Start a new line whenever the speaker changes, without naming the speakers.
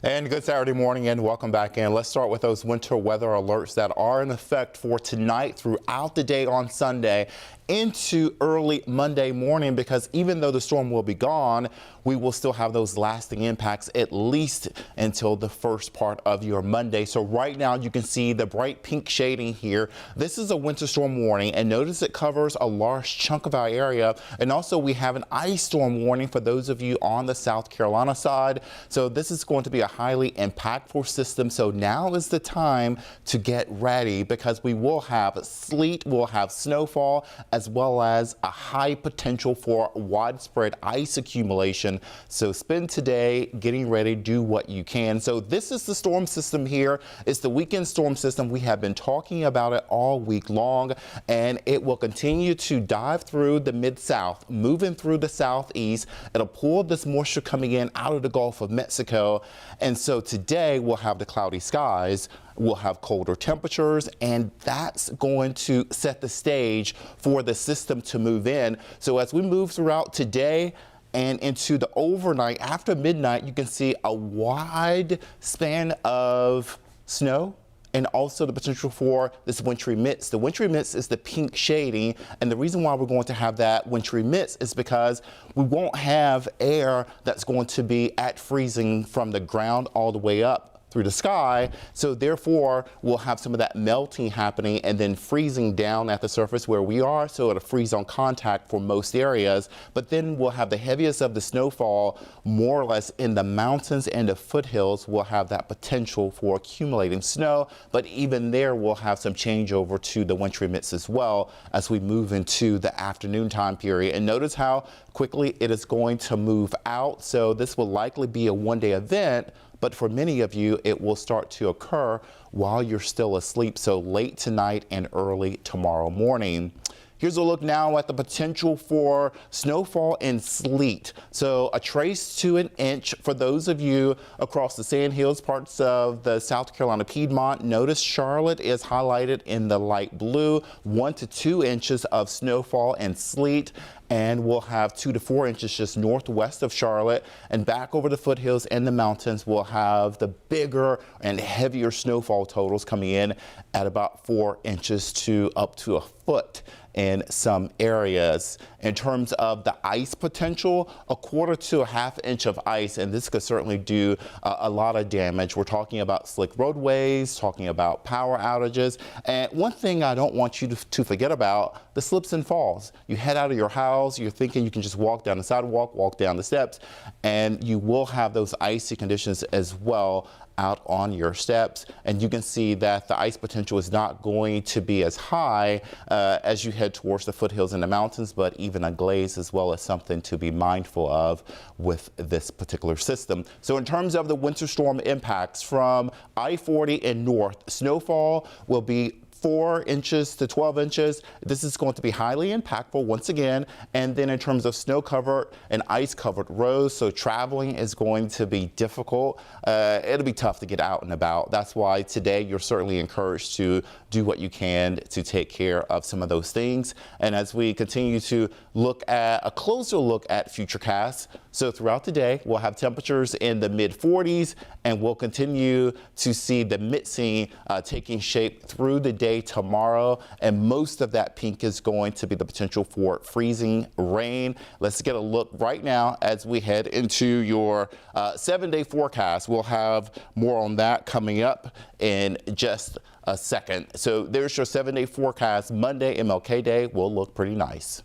And good Saturday morning and welcome back in. Let's start with those winter weather alerts that are in effect for tonight throughout the day on Sunday into early Monday morning, because even though the storm will be gone, we will still have those lasting impacts at least until the first part of your Monday. So right now you can see the bright pink shading here. This is a winter storm warning, and notice it covers a large chunk of our area. And also we have an ice storm warning for those of you on the South Carolina side. So this is going to be a highly impactful system. So now is the time to get ready, because we will have sleet, we'll have snowfall, as well as a high potential for widespread ice accumulation. So spend today getting ready, do what you can. So this is the storm system here. It's the weekend storm system. We have been talking about it all week long, and it will continue to dive through the mid-south, moving through the southeast. It'll pull this moisture coming in out of the Gulf of Mexico. And so today we'll have the cloudy skies. We'll have colder temperatures, and that's going to set the stage for the system to move in. So as we move throughout today and into the overnight, after midnight, you can see a wide span of snow and also the potential for this wintry mist. The wintry mist is the pink shading, and the reason why we're going to have that wintry mist is because we won't have air that's going to be at freezing from the ground all the way up through the sky. So therefore we'll have some of that melting happening and then freezing down at the surface where we are. So it'll freeze on contact for most areas, but then we'll have the heaviest of the snowfall more or less in the mountains and the foothills. We'll have that potential for accumulating snow, but even there we'll have some changeover to the wintry mist as well as we move into the afternoon time period. And notice how quickly it is going to move out. So this will likely be a one-day event, but for many of you, it will start to occur while you're still asleep, so late tonight and early tomorrow morning. Here's a look now at the potential for snowfall and sleet. So a trace to an inch for those of you across the Sand Hills, parts of the South Carolina Piedmont. Notice Charlotte is highlighted in the light blue, 1 to 2 inches of snowfall and sleet. And we'll have 2 to 4 inches just northwest of Charlotte, and back over the foothills and the mountains we'll have the bigger and heavier snowfall totals coming in at about 4 inches to up to a foot in some areas. In terms of the ice potential, 1/4 to a 1/2 inch of ice, and this could certainly do a lot of damage. We're talking about slick roadways, talking about power outages, and one thing I don't want you to forget about, the slips and falls. You head out of your house, you're thinking you can just walk down the sidewalk, walk down the steps, and you will have those icy conditions as well out on your steps. And you can see that the ice potential is not going to be as high as you head towards the foothills and the mountains, but even a glaze as well as something to be mindful of with this particular system. So in terms of the winter storm impacts from I-40 and north, snowfall will be 4 inches to 12 inches. This is going to be highly impactful once again. And then in terms of snow covered and ice covered roads, so traveling is going to be difficult. It'll be tough to get out and about. That's why today you're certainly encouraged to do what you can to take care of some of those things. And as we continue to look at a closer look at futurecasts, so throughout the day, we'll have temperatures in the mid-40s, and we'll continue to see the mid-scene taking shape through the day tomorrow, and most of that pink is going to be the potential for freezing rain. Let's get a look right now as we head into your 7-day forecast. We'll have more on that coming up in just a second. So there's your 7-day forecast. Monday, MLK Day, will look pretty nice.